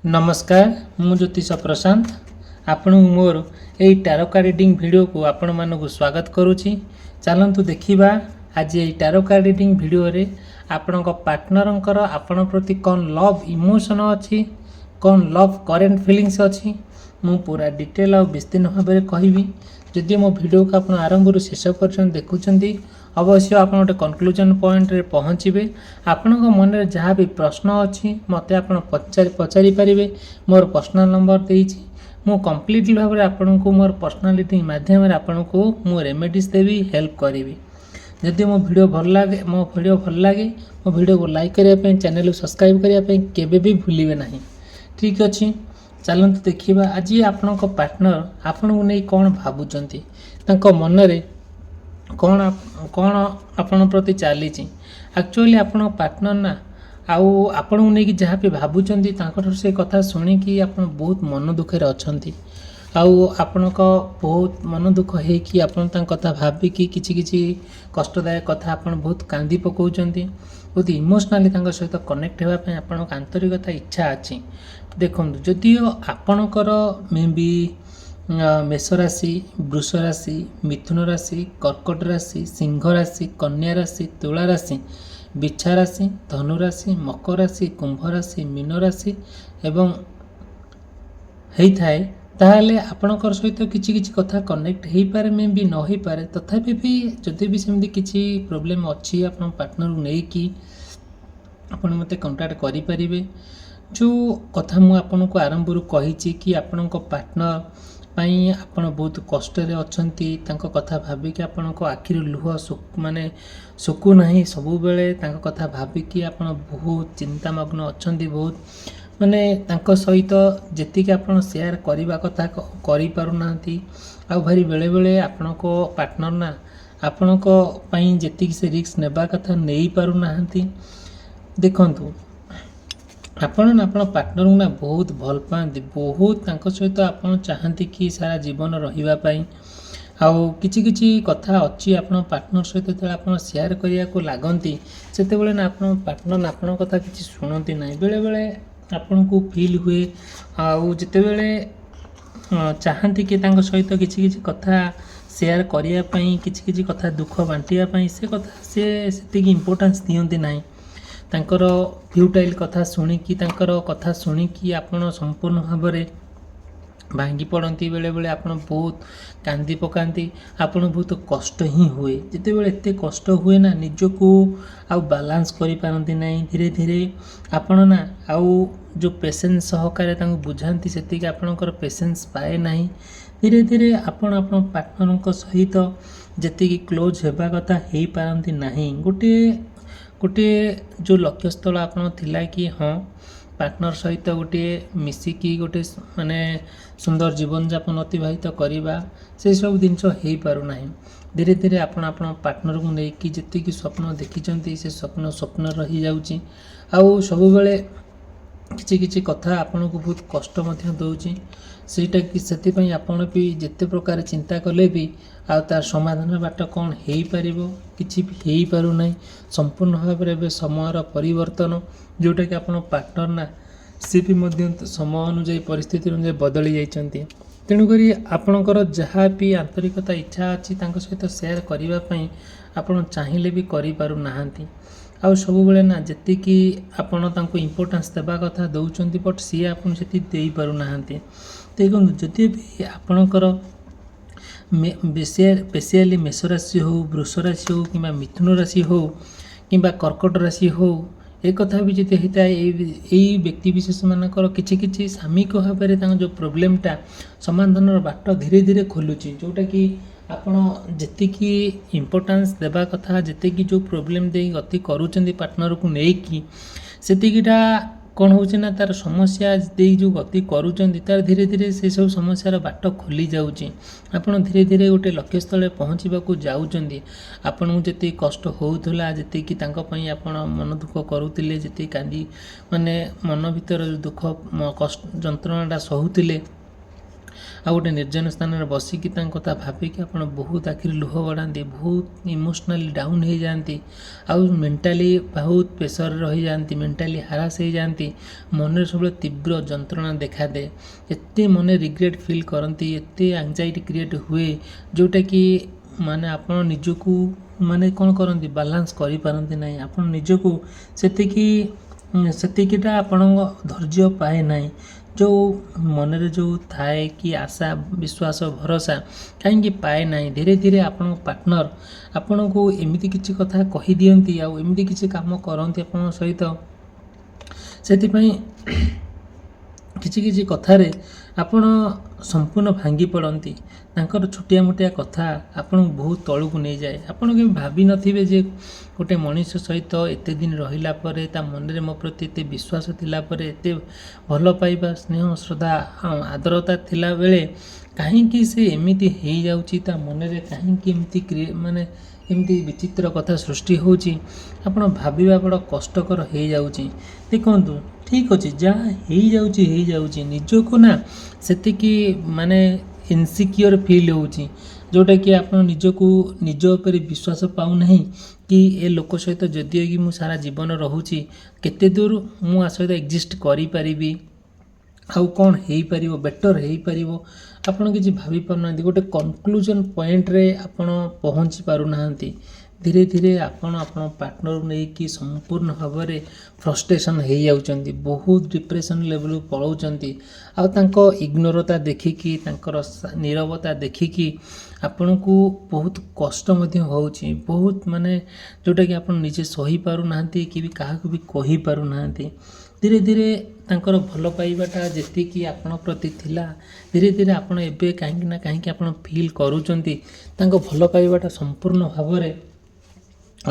नमस्कार मु ज्योतिष प्रशांत आपण मोर यही टैरो कार्ड रीडिंग वीडियो को आपण मानक स्वागत करुच्ची। चलतु देखा आज ये टैरो कार्ड रीडिंग वीडियो रे आपण पार्टनर आपण प्रति कौन लव इमोशन अच्छी कौन लव करेन्ट फिलिंग्स अच्छी मु पूरा डिटेल और विस्तीर्ण भाव में कहबी। जदि मो वीडियो को आप आरंभ शेष पर्यटन देखुं अवश्य आप गोटे कनक्लूजन पॉइंट रे पहुँचे आपण मन में जहाँ भी प्रश्न अच्छी मत आप पचारि पारे। मोर पर्सनल नंबर देती मु कंप्लीटली भाव में आपन को मोर पर्सनालिटी माध्यम आपन को मु रेमेडीज देवी हेल्प करी। जदि मो वीडियो भल लगे मो वीडियो को लाइक करने चैनल को सब्सक्राइब करने केबे भी भूलिए ना। ठीक अच्छे चलते देखा आज आपण पार्टनर आपण को नहीं कौन भावुंट मन में कौन कौन आपण प्रति चली एक्चुअली आपण पार्टनर ना आउ आपण को लेकिन जहाँ भी भावुं से कथा शुणिकी आप बहुत मन दुखे अच्छी आपण बहुत मन दुख है कि आपण कथा भाविकी किसी कष्टदायक कथा आपण बहुत कांदी पकाउछंती बहुत इमोशनाली सहित कनेक्ट होगापी आपण आंतरिकता इच्छा अच्छी। देखो जदिओ आपणकर मे बी मेष राशि वृष राशि मिथुन राशि कर्कट राशि सिंह राशि कन्या राशि तुला राशि बिच्छा राशि धनु राशि मकर राशि कुंभ राशि मीन राशि एवं होता ताहले आपणकर सहित किसी कथा कनेक्ट हो पारे मे भी न हो पारे तथापि भी जदि भी सेमती किसी प्रोब्लेम अच्छी आपण पार्टनर को लेकिन आपण मते कांटेक्ट करि परिबे। जो कथा मु आपण को आरंभ कही कि आपण पार्टनर पाई आपण बहुत कष्ट रे अछंती तांको कथा भाबिकी आपण को आखिर लुह माने सुकु नहीं सबु बेले तांको कथा भाबिकी आपण बहुत चिंतामग्न अछंती बहुत माने तांको सहित जेतिक आपण शेयर करबा कथा करि पारु नांती आ भारी बेले बेले आपण को पार्टनर ना आपण को पाई जेतिक से रिस्क नेबा कथा नेई पारु नांती। देखंतु आपण आपण पार्टनर को ना बहुत भल पाती बहुत तांको सहित आपण चाहती कि सारा जीवन रहिबा पाई आउ किछि कथा अच्छी आपण पार्टनर सहित जो आप शेयर करिया को लागंती सेते बेले ना आपण पार्टनर आपण कथा किछि सुनती नहीं बेले बेले आपण को फील हुए आउ जते बेले चाहती कि तांको सहित किछि कथा शेयर करिया पाई किछि कथा दुख बांटिया पाई से कथा से इम्पोर्टेंस दियंती नहीं तांकर फ्यूटाइल कथा शुणिकी तांकर कथा शुणिकी आपण संपूर्ण भाव में भांगी पड़ती बेले बेले आपण बहुत कांदी पकाती आपण बहुत कष्ट ही हुए जिते बेले एते कष्ट हुए ना निजको आउ बैलेंस करि पारंती नहीं धीरे धीरे आपण ना आउ जो पेशेंस सहकारे तांको बुझांती सेतिक आपणकर पेशेंस पाए नहीं धीरे धीरे आपण आपण पार्टनर सहित जेतिकी क्लोज हेबा कथा हेई पारंती नहीं। गोटे जो लक्ष्य स्थल आपन थिला कि हाँ पार्टनर सहित गोटे मिसिकी गोटे माने सुंदर जीवन यापन अतिबाहित करवा से सब जिनस हो पार ना धीरे धीरे आपण आपण पार्टनर को लेकिन जी स्वप्न देखी से स्वप्न रही जाऊँगी आउ सब बेले किसी कथा आपन को बहुत कष्ट दूची सेटा कि से आपण भी जिते प्रकार चिंता कले भी आ तार समाधान बाट कौन हो पार कि हो पार ना संपूर्ण भाव में समय परिवर्तन जोटा कि आपण पार्टनर ना सी भी समय अनुजाई परिस्थिति अनुजाई बदली जाइए तेणुक आपणकर जहाँ भी आंतरिकता इच्छा अच्छी सहित शेयर करने आपड़ चाहिए भी करें आउ सब बेले ना जी आपण इम्पोर्टेंस देवा कथा दौरान बट सी आपन से दे पार ना देखो जदि भी आपणकर स्पेशली मेष राशि हो वृष राशि हो कि मिथुन राशि हो कि कर्कट राशि हो एक कथा भी जी होता है यही व्यक्ति विशेष मानकर किसी सामयिक भाव में जो प्रोब्लेमटा समाधान बाट धीरे धीरे खोलुची जोटा कि आपण जी इम्पोर्टेंस देवा कथा जी जो प्रोब्लेम दे गति करुँच पार्टनर को लेकिन सेतिकीटा कौन हो तार समस्या दे जो गति करुँच तार धीरे धीरे से सब समस्यार बाट खोली जाऊँगी आपड़ धीरे धीरे गोटे लक्ष्य स्थल पहुँचवाक जाऊँगी आपन को जी कष्ट होता जी आप मन दुख करुले जी कांदी माने मन भीतर दुख कष्ट जंत्रणाटा सहुले ଆଉ ଗୋଟେ ନିର୍ଜନ ସ୍ଥାନରେ ବସିକି ତାଙ୍କ କଥା ଭାବିକି ଆପଣ ବହୁତ ଆଖିରେ ଲୁହ ଗଡ଼ାନ୍ତି, ବହୁତ ଇମୋସନାଲି ଡାଉନ୍ ହେଇଯାଆନ୍ତି, ଆଉ ମେଣ୍ଟାଲି ବହୁତ ପ୍ରେସରରେ ରହିଯାଆନ୍ତି, ମେଣ୍ଟାଲି ହାରାସ ହେଇଯାଆନ୍ତି, ମନରେ ସବୁବେଳେ ତୀବ୍ର ଯନ୍ତ୍ରଣା ଦେଖାଦିଏ, ଏତେ ମନେ ରିଗ୍ରେଟ୍ ଫିଲ୍ କରନ୍ତି, ଏତେ ଆଙ୍ଗଜାଇଟି କ୍ରିଏଟ୍ ହୁଏ ଯେଉଁଟାକି ମାନେ ଆପଣ ନିଜକୁ ମାନେ କ'ଣ କରନ୍ତି, ବାଲାନ୍ସ କରିପାରନ୍ତି ନାହିଁ, ଆପଣ ନିଜକୁ ସେତିକିଟା ଆପଣଙ୍କ ଧୈର୍ଯ୍ୟ ପାଏ ନାହିଁ। ଯେଉଁ ମନରେ ଯେଉଁ ଥାଏ କି ଆଶା ବିଶ୍ୱାସ ଭରସା କାହିଁକି ପାଏ ନାହିଁ। ଧୀରେ ଧୀରେ ଆପଣଙ୍କ ପାର୍ଟନର ଆପଣଙ୍କୁ ଏମିତି କିଛି କଥା କହିଦିଅନ୍ତି, ଆଉ ଏମିତି କିଛି କାମ କରନ୍ତି ଆପଣଙ୍କ ସହିତ, ସେଥିପାଇଁ କିଛି କିଛି କଥାରେ ଆପଣ ସମ୍ପୂର୍ଣ୍ଣ ଭାଙ୍ଗି ପଡ଼ନ୍ତି। ତାଙ୍କର ଛୋଟିଆ ମୋଟିଆ କଥା ଆପଣଙ୍କୁ ବହୁତ ତଳକୁ ନେଇଯାଏ। ଆପଣ କେବେ ଭାବିନଥିବେ ଯେ ଗୋଟେ ମଣିଷ ସହିତ ଏତେ ଦିନ ରହିଲା ପରେ, ତା ମନରେ ମୋ ପ୍ରତି ଏତେ ବିଶ୍ୱାସ ଥିଲା ପରେ, ଏତେ ଭଲ ପାଇବା ସ୍ନେହ ଶ୍ରଦ୍ଧା ଆଦରତା ଥିଲାବେଳେ କାହିଁକି ସେ ଏମିତି ହେଇଯାଉଛି, ତା ମନରେ କାହିଁକି ଏମିତି ବିଚିତ୍ର କଥା ସୃଷ୍ଟି ହେଉଛି, ଆପଣ ଭାବିବା ବଡ଼ କଷ୍ଟକର ହେଇଯାଉଛି। ଦେଖନ୍ତୁ, ଠିକ୍ ଅଛି, ଯାହା ହେଇଯାଉଛି ନିଜକୁ ନା ସେତିକି ଇନସିକ୍ୟୁର ଫିଲ୍ ହେଉଛି, ଯେଉଁଟାକି ଆପଣ ନିଜକୁ ନିଜ ଉପରେ ବିଶ୍ୱାସ ପାଉନାହିଁ କି ଏ ଲୋକ ସହିତ ଯଦିଓ କି ମୁଁ ସାରା ଜୀବନ ରହୁଛି, କେତେ ଦୂର ମୁଁ ଆ ସହିତ ଏକ୍ଜିଷ୍ଟ କରିପାରିବି, ଆଉ କ'ଣ ହେଇପାରିବ, ବେଟର୍ ହେଇପାରିବ, ଆପଣ କିଛି ଭାବିପାରୁନାହାନ୍ତି। ଗୋଟେ କନକ୍ଲୁଜନ୍ ପଏଣ୍ଟରେ ଆପଣ ପହଞ୍ଚି ପାରୁନାହାନ୍ତି। ଧୀରେ ଧୀରେ ଆପଣ ଆପଣଙ୍କ ପାର୍ଟନରକୁ ନେଇକି ସମ୍ପୂର୍ଣ୍ଣ ଭାବରେ ଫ୍ରଷ୍ଟ୍ରେସନ୍ ହେଇଯାଉଛନ୍ତି, ବହୁତ ଡିପ୍ରେସନ୍ ଲେଭେଲକୁ ପଳାଉଛନ୍ତି। ଆଉ ତାଙ୍କ ଇଗ୍ନୋରତା ଦେଖିକି, ତାଙ୍କର ନୀରବତା ଦେଖିକି ଆପଣଙ୍କୁ ବହୁତ କଷ୍ଟ ମଧ୍ୟ ହେଉଛି, ବହୁତ ଯେଉଁଟାକି ଆପଣ ନିଜେ ସହିପାରୁନାହାନ୍ତି କି ବି କାହାକୁ ବି କହିପାରୁନାହାନ୍ତି। ଧୀରେ ଧୀରେ ତାଙ୍କର ଭଲ ପାଇବାଟା ଯେତିକି ଆପଣଙ୍କ ପ୍ରତି ଥିଲା, ଧୀରେ ଧୀରେ ଆପଣ ଏବେ କାହିଁକି ଆପଣ ଫିଲ୍ କରୁଛନ୍ତି ତାଙ୍କ ଭଲ ପାଇବାଟା ସମ୍ପୂର୍ଣ୍ଣ ଭାବରେ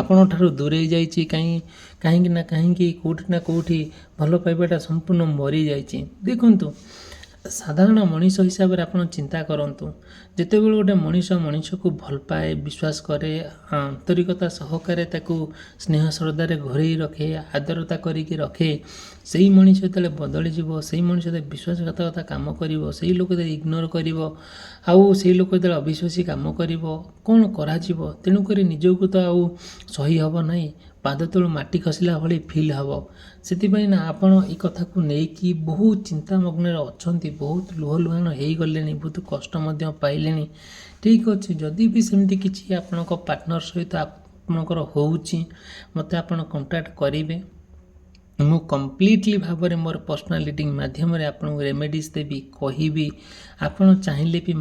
ଆପଣଙ୍କ ଠାରୁ ଦୂରେଇ ଯାଇଛି। କାହିଁକି କେଉଁଠି ନା କେଉଁଠି ଭଲ ପାଇବାଟା ସମ୍ପୂର୍ଣ୍ଣ ମରିଯାଇଛି। ଦେଖନ୍ତୁ, ସାଧାରଣ ମଣିଷ ହିସାବରେ ଆପଣ ଚିନ୍ତା କରନ୍ତୁ, ଯେତେବେଳେ ଗୋଟେ ମଣିଷକୁ ଭଲ ପାଏ, ବିଶ୍ୱାସ କରେ, ଆନ୍ତରିକତା ସହକାରେ ତାକୁ ସ୍ନେହ ଶ୍ରଦ୍ଧାରେ ଘୋରେଇ ରଖେ, ଆଦରତା କରିକି ରଖେ, ସେଇ ମଣିଷ ଯେତେବେଳେ ବଦଳିଯିବ, ସେଇ ମଣିଷ ଯେତେବେଳେ ବିଶ୍ୱାସଘାତକତା କାମ କରିବ, ସେଇ ଲୋକ ଯେତେବେଳେ ଇଗ୍ନୋର କରିବ, ଆଉ ସେଇ ଲୋକ ଯେତେବେଳେ ଅବିଶ୍ୱାସୀ କାମ କରିବ, କ'ଣ କରାଯିବ? ତେଣୁକରି ନିଜକୁ ତ ଆଉ ସହି ହେବ ନାହିଁ, ପାଦ ତଳୁ ମାଟି ଖସିଲା ଭଳି ଫିଲ୍ ହେବ। ସେଥିପାଇଁ ନା ଆପଣ ଏ କଥାକୁ ନେଇକି ବହୁତ ଚିନ୍ତାମଗ୍ନରେ ଅଛନ୍ତି, ବହୁତ ଲୁହଲୁହାଣ ହେଇଗଲେଣି, ବହୁତ କଷ୍ଟ ମଧ୍ୟ ପାଇଲେଣି। ଠିକ୍ ଅଛି, ଯଦି ବି ସେମିତି କିଛି ଆପଣଙ୍କ ପାର୍ଟନର ସହିତ ଆପଣଙ୍କର ହେଉଛି, ମୋତେ ଆପଣ କଣ୍ଟାକ୍ଟ କରିବେ। ମୁଁ କମ୍ପ୍ଲିଟଲି ଭାବରେ ମୋର ପର୍ସନାଲ ରିଡ଼ିଂ ମାଧ୍ୟମରେ ଆପଣଙ୍କୁ ରେମେଡ଼ିଜ୍ ଦେବି, କହିବି। ଆପଣ ଚାହିଁଲେ ବି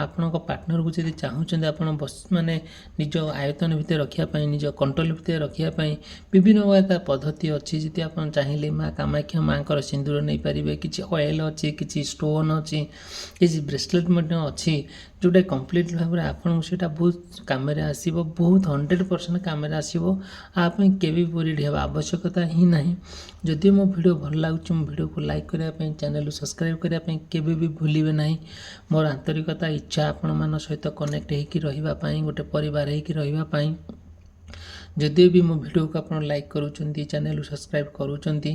ଆପଣଙ୍କ ପାର୍ଟନରକୁ ଯଦି ଚାହୁଁଛନ୍ତି ଆପଣ ନିଜ ଆୟତନ ଭିତରେ ରଖିବା ପାଇଁ, ନିଜ କଣ୍ଟ୍ରୋଲ ଭିତରେ ରଖିବା ପାଇଁ ବିଭିନ୍ନ ପ୍ରକାର ପଦ୍ଧତି ଅଛି। ଯଦି ଆପଣ ଚାହିଁଲେ ମା କାମାକ୍ଷା ମାଙ୍କର ସିନ୍ଦୁର ନେଇପାରିବେ, କିଛି ଅଏଲ୍ ଅଛି, କିଛି ଷ୍ଟୋନ୍ ଅଛି, କିଛି ବ୍ରେସଲେଟ୍ ମଧ୍ୟ ଅଛି, ଯେଉଁଟା କମ୍ପ୍ଲିଟ୍ ଭାବରେ ଆପଣଙ୍କୁ ସେଇଟା ବହୁତ କାମରେ ଆସିବ, ବହୁତ 100% କାମରେ ଆସିବ। ଆ ପାଇଁ କେବେ ୱରିଡ୍ ହେବା ଆବଶ୍ୟକତା ହିଁ ନାହିଁ। ଯଦି ମୋ ଭିଡ଼ିଓ ଭଲ ଲାଗୁଛି, ମୋ ଭିଡ଼ିଓକୁ ଲାଇକ୍ କରିବା ପାଇଁ, ଚ୍ୟାନେଲକୁ ସବସ୍କ୍ରାଇବ୍ କରିବା ପାଇଁ କେବେ ବି ଭୁଲିବେ ନାହିଁ। ମୋର ଆନ୍ତରିକତା ଇଚ୍ଛା ଆପଣମାନଙ୍କ ସହିତ କନେକ୍ଟ ହେଇକି ରହିବା ପାଇଁ, ଗୋଟେ ପରିବାର ହେଇକି ରହିବା ପାଇଁ। ଯଦିଓ ବି ମୋ ଭିଡ଼ିଓକୁ ଆପଣ ଲାଇକ୍ କରୁଛନ୍ତି, ଚ୍ୟାନେଲକୁ ସବସ୍କ୍ରାଇବ୍ କରୁଛନ୍ତି,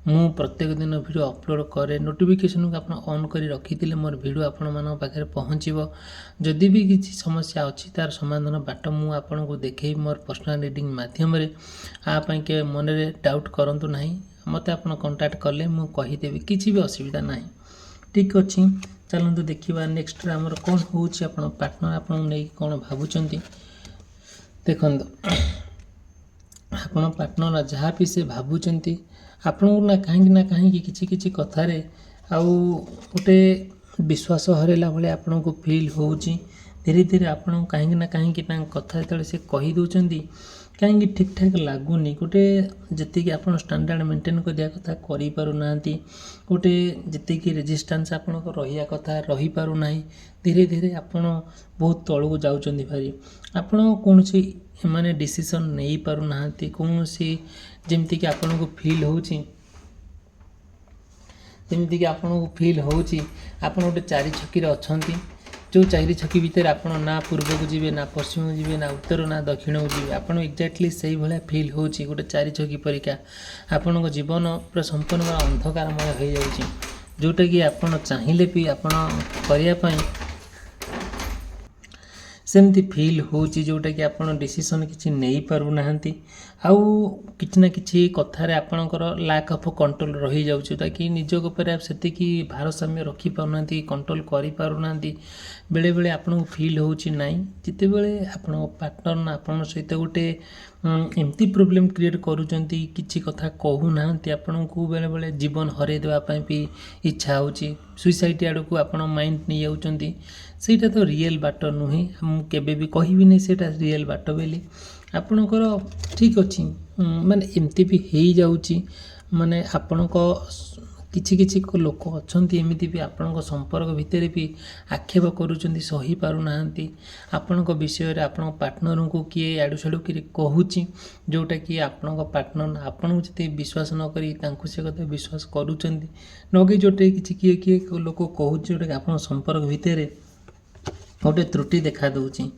ମୁଁ ପ୍ରତ୍ୟେକ ଦିନ ଭିଡ଼ିଓ ଅପଲୋଡ଼ କରେ। ନୋଟିଫିକେସନକୁ ଆପଣ ଅନ୍ କରି ରଖିଥିଲେ ମୋର ଭିଡ଼ିଓ ଆପଣମାନଙ୍କ ପାଖରେ ପହଞ୍ଚିବ। ଯଦି ବି କିଛି ସମସ୍ୟା ଅଛି, ତା'ର ସମାଧାନ ବାଟ ମୁଁ ଆପଣଙ୍କୁ ଦେଖେଇବି ମୋର ପର୍ସନାଲ ରିଡ଼ିଂ ମାଧ୍ୟମରେ। ଆ ପାଇଁ କେବେ ମନରେ ଡାଉଟ୍ କରନ୍ତୁ ନାହିଁ। ମୋତେ ଆପଣ କଣ୍ଟାକ୍ଟ କଲେ ମୁଁ କହିଦେବି, କିଛି ବି ଅସୁବିଧା ନାହିଁ। ଠିକ୍ ଅଛି, ଚାଲନ୍ତୁ ଦେଖିବା ନେକ୍ସଟରେ ଆମର କ'ଣ ହେଉଛି। ଆପଣ ପାର୍ଟନର ଆପଣଙ୍କୁ ନେଇକି କ'ଣ ଭାବୁଛନ୍ତି। ଦେଖନ୍ତୁ, ଆପଣ ପାର୍ଟନର ଯାହା ବି ସେ ଭାବୁଛନ୍ତି ଆପଣଙ୍କୁ କାହିଁକି କିଛି କିଛି କଥାରେ ଆଉ ଗୋଟେ ବିଶ୍ୱାସ ହରାଇଲା ଭଳିଆ ଆପଣଙ୍କୁ ଫିଲ୍ ହେଉଛି। ଧୀରେ ଧୀରେ ଆପଣଙ୍କୁ କାହିଁକି ତାଙ୍କ କଥା ଯେତେବେଳେ ସେ କହିଦେଉଛନ୍ତି କାହିଁକି ଠିକ୍ ଠାକ୍ ଲାଗୁନି, ଗୋଟେ ଯେତିକି ଆପଣ ଷ୍ଟାଣ୍ଡାର୍ଡ଼ ମେଣ୍ଟେନ୍ କରିବା କଥା କରିପାରୁନାହାନ୍ତି, ଗୋଟେ ଯେତିକି ରେଜିଷ୍ଟାନ୍ସ ଆପଣଙ୍କ ରହିବା କଥା ରହିପାରୁନାହିଁ। ଧୀରେ ଧୀରେ ଆପଣ ବହୁତ ତଳକୁ ଯାଉଛନ୍ତି ଭାରି। ଆପଣ କୌଣସି ଡିସିସନ୍ ନେଇପାରୁନାହାନ୍ତି। କୌଣସି ଯେମିତିକି ଆପଣଙ୍କୁ ଫିଲ୍ ହେଉଛି ଆପଣ ଗୋଟେ ଚାରି ଛକିରେ ଅଛନ୍ତି, ଯେଉଁ ଚାରି ଛକି ଭିତରେ ଆପଣ ନା ପୂର୍ବକୁ ଯିବେ, ନା ପଶ୍ଚିମକୁ ଯିବେ, ନା ଉତ୍ତର, ନା ଦକ୍ଷିଣକୁ ଯିବେ। ଆପଣ ଏକ୍ଜାକ୍ଟଲି ସେଇଭଳିଆ ଫିଲ୍ ହେଉଛି ଗୋଟେ ଚାରି ଛକି ପରୀକ୍ଷା। ଆପଣଙ୍କ ଜୀବନ ପୁରା ସମ୍ପୂର୍ଣ୍ଣ ଅନ୍ଧକାରମୟ ହୋଇଯାଉଛି। जोटाकि आपण चाहिए भी आपण करने सेमती फील होची जोटा कि आपण डिसीजन किसी नहीं पारु नाहंती आउ किछि ना किछि कथार आपणकर लैक ऑफ कंट्रोल रही जाउछ जोटा कि निज ऊपर आप सेति कि भारसाम्य रखी पारुनांती कंट्रोल करि पारुनांती बेले बेले आपन फील होची नाही जिते बेले आपण पार्टनर ना आपण सहित गोटे एमती प्रोब्लेम क्रिएट करूचंती किछि कथा कहू नाहंती आपण को बेले बेले जीवन हरे देबा पई भी इच्छा होची सुसाइड आड़ को आपण माइंड नहीं जाउचंती सेटा तो रियल बाट नुहे केबे भी कहबी नहीं सेटा रियल बाट बोली आपणकर ठीक अच्छी माने एमती भी हो जाउची माने आपणक किछि किछि लोक अच्छी एमती भी आपण संपर्क भितर भी आक्षेप करुँच सही पारु नाहंती आपण विषय आपण पार्टनर को किए आड़ू साड़ू कि कहूँ जोटा कि आपण पार्टनर आपन जिते विश्वास न करी तांकु से कथा विश्वास करुँच नगे जोटे किछि किए किए लोक कहूँ जोटा कि आपण संपर्क भितर गोटे त्रुटि देखा दूची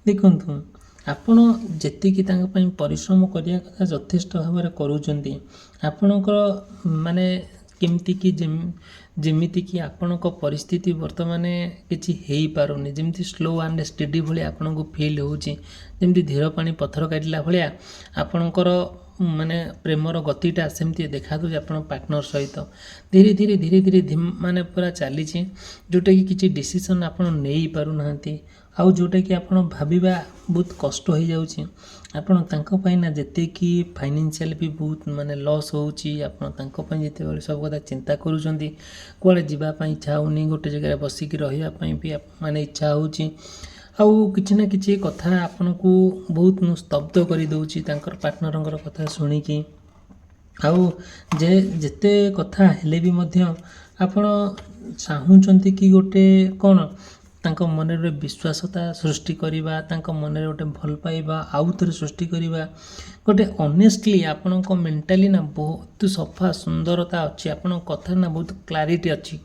देखंतु आपण जेतिकी तांका पई परिश्रम करिया कथा यथेष्ट भाव में करूचंती आपणकर माने केमती कि जेमिति कि आपणक परिस्थिति वर्तमान किछि हेई पारुनी जेमती स्लो एंड स्टेडी भली आपणको फील होची जेमती धीर पानी पत्थर काटिला भलिया आपणकर माने प्रेमर गतिटा सेमती देखा दो आपण पार्टनर सहित धीरे धीरे धीरे धीरे माने पूरा चली जोटा कि किछि डिसीजन आपण नहीं पारु नाहंती आउ जोटा कि आपण भाबिबा बहुत कष्ट हो जाउची आपण तांको पई ना जते कि फाइनेंशियल भी बहुत माने लॉस होउची आपण तांको पई जते बेले सब कथा चिंता करूचंती कोले जीवा पई इच्छा होनी गोटे जगह बसी कि रहिया पई भी माने इच्छा होउची आउ किछि ना किछि कथा आपण को बहुत स्तब्ध करि दउची तांकर पार्टनरंकर कथा सुनिकी आउ जेते कथा हेले भी मध्य आपण चाहूचंती कि गोटे कोन तांको मन रे विश्वासता सृष्टि करिबा तांको मन रे गोटे भल पाइबा आउ थरे सृष्टि करिबा गोटे ऑनेस्टली आपण को मेंटली ना बहुत सफा सुंदरता अछि आपण कथा ना बहुत क्लैरिटी अछि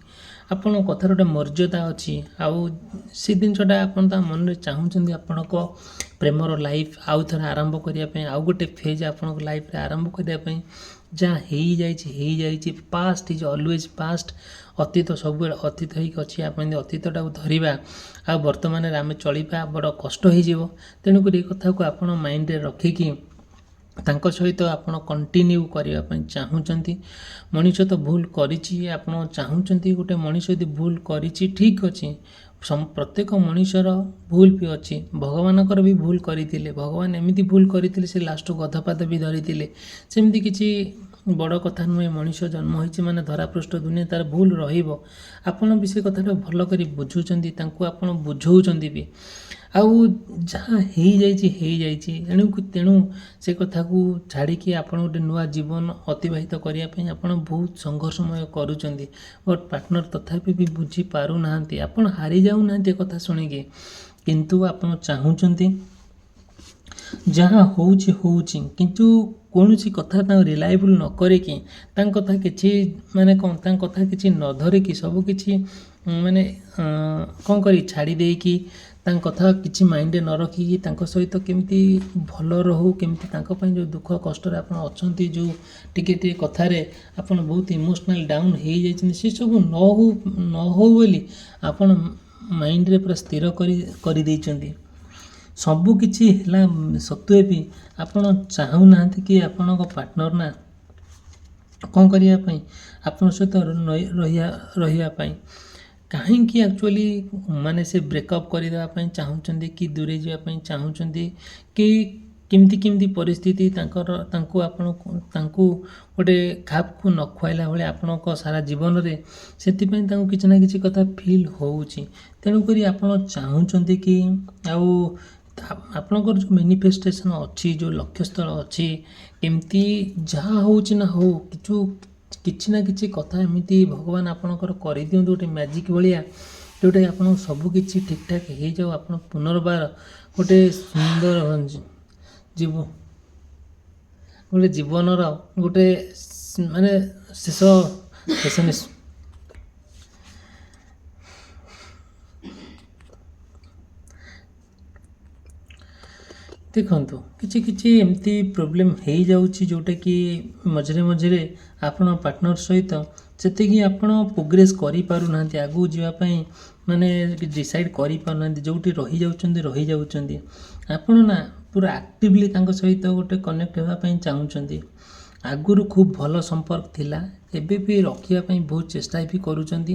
आपण कथार गोटे मर्यादा अछि आउ से जिनसटा आपण ता मन रे चाहूचंदी आपण को प्रेमर लाइफ आउ थरे आरंभ करिया पई आउ गोटे फेज आपण को लाइफ रे आरंभ करिया पई जहाँ हो जाइए पास्ट इज ऑलवेज पास्ट अतीत सब अतीत होइक अच्छी आप अतीतटा धरवा आ वर्तमान आम चलवा बड़ कष्ट हो तेणुक ये कथा को आप माइंड रे रखिकी तांको सहित आपण कंटिन्यू करने चाहूँगी मनीष तो भूल करिछि आपण चाहूँगी गोटे मनीष यदि भूल करिछि ठीक अच्छी प्रत्येक मनीषर भूल भी अच्छी भगवानकर भी भूल करते भगवान एमती भूल करते से लास्ट गधपाद भी धरी सेमती किसी बड़ कथा नुहे मनीष जन्म होइछि माने धरापृष्ठ दुनिया तार भूल रहिबो आपण भी से कथा भल कर बुझुचंदी तांको आपण बुझौचंदी भी आउ जहाँ हो जाइए तेणु से कथा को छाड़ी आपण गोटे नुआ जीवन अतिवाहित करने आप बहुत संघर्षमय करुँच बट पार्टनर तथापि भी बुझी पारु नाहंती आपण हारी जाऊ नाहंती कथा शुणिकी किंतु आपण चाहूचंती जहाँ होउची किंतु कौनसी कथा रिलायबल न करिकी कथा किछि माने कौन कथा किछि न धरिकी सब किछि माने कौन करी छाड़ी देकी कथा किछि माइंड न रखिकी सहित केमती भल रहू केमती जो दुख कष्ट अच्छी जो टिके कथार आप बहुत इमोशनल डाउन हो जाइछन से सब न हो बोली आपण माइंड रे पूरा स्थिर करी दैछंती सबु किछि हला सत्वे भी आपण चाहू नाहंती कि आपण पार्टनर ना कौन करिया पई आपण सहित रहिया पई कहीं एक्चुअली माने से ब्रेकअप करदेवाई चाहूँगी कि दूरे जावाई चाहूँगी कि केमती केमती परिस्थिति गोटे खाप को न खुआला भाई आपण सारा जीवन में से किसी ना किसी कथा फील होउची तेणुक आप चाहूँगी कि आपणकर जो मैनिफेस्टेशन अच्छी जो लक्ष्यस्थल अच्छी केमती जहाँ होउची ना हो किछि ना किछि कथा एमती भगवान आपणकर कर दियंतु गोटे मैजिक भाया जोटा आप सब किछि ठीक ठाक हो जाओ आप पुनर्बार गोटे सुंदर गोटे जीवनर गोटे माने शेष देखु किछि किछि एमती प्रोब्लेम हो जाउछि जोटा कि मझे मझे आपण पार्टनर सहित ସେତିକି ଆପଣ ପ୍ରୋଗ୍ରେସ୍ କରିପାରୁନାହାନ୍ତି, ଆଗକୁ ଯିବା ପାଇଁ ମାନେ ଡିସାଇଡ଼୍ କରିପାରୁନାହାନ୍ତି, ଯେଉଁଠି ରହିଯାଉଛନ୍ତି। ଆପଣ ନା ପୁରା ଆକ୍ଟିଭଲି ତାଙ୍କ ସହିତ ଗୋଟେ କନେକ୍ଟ ହେବା ପାଇଁ ଚାହୁଁଛନ୍ତି। ଆଗରୁ ଖୁବ୍ ଭଲ ସମ୍ପର୍କ ଥିଲା, ଏବେ ବି ରଖିବା ପାଇଁ ବହୁତ ଚେଷ୍ଟା ବି କରୁଛନ୍ତି।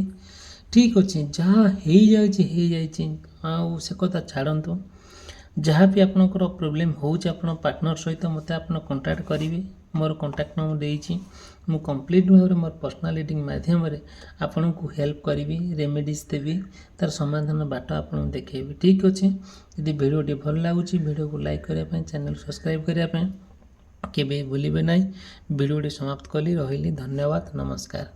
ଠିକ୍ ଅଛି, ଯାହା ହେଇଯାଇଛି ଆଉ ସେ କଥା ଛାଡ଼ନ୍ତୁ। ଯାହା ବି ଆପଣଙ୍କର ପ୍ରୋବ୍ଲେମ୍ ହେଉଛି ଆପଣ ପାର୍ଟନର୍ ସହିତ ମୋତେ ଆପଣ କଣ୍ଟାକ୍ଟ କରିବେ। ମୋର କଣ୍ଟାକ୍ଟ ନମ୍ବର ଦେଇଛି। ମୁଁ କମ୍ପ୍ଲିଟ୍ ଭାବରେ ମୋର ପର୍ସନାଲ୍ ରିଡ଼ିଂ ମାଧ୍ୟମରେ ଆପଣଙ୍କୁ ହେଲ୍ପ କରିବି, ରେମେଡ଼ିଜ୍ ଦେବି, ତା'ର ସମାଧାନ ବାଟ ଆପଣଙ୍କୁ ଦେଖେଇବି। ଠିକ୍ ଅଛି, ଯଦି ଭିଡ଼ିଓଟି ଭଲ ଲାଗୁଛି ଭିଡ଼ିଓକୁ ଲାଇକ୍ କରିବା ପାଇଁ, ଚ୍ୟାନେଲ୍ ସବସ୍କ୍ରାଇବ୍ କରିବା ପାଇଁ କେବେ ଭୁଲିବେ ନାହିଁ। ଭିଡ଼ିଓଟି ସମାପ୍ତ କଲି, ରହିଲି, ଧନ୍ୟବାଦ, ନମସ୍କାର।